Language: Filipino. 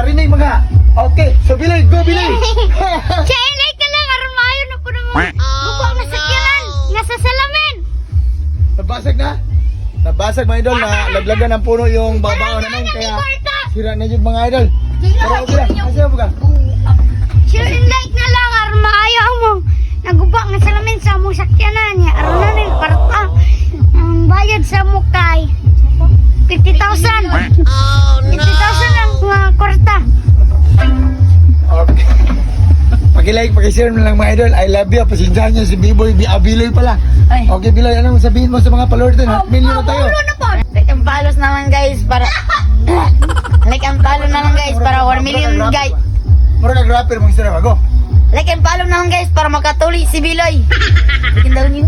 marinig mga. Okay, so Biloy, go Biloy. Siya like ka lang, aron maayo na po naman. Bukong nasakyanan, nasa salamin. Nabasag na? Nabasag mga idol na laglagan ng puno yung babao naman kaya sira na yung mga idol. Pero okay lang, kasi mo ka? Siya like na lang, aron maayo mo. Nagubak na salamin sa mong sakyanan niya. Aron na rin, parta. Ang bayad sa mukay. 50,000. 50,000 ang kwarta. Okay. Pag-like, pag-share mo lang mga idol. I love you. Pasindahan niyo si B-Boy, Biloy pala. Ay. Okay, Biloy, anong sabihin mo sa mga followers din? Million na tayo. Like ang palos naman guys para like ang palo naman guys para 1 million guys. Mura ka rapper, mga sira bago. Like ang palo naman guys para makatuli si Biloy. Bikin daw niyo.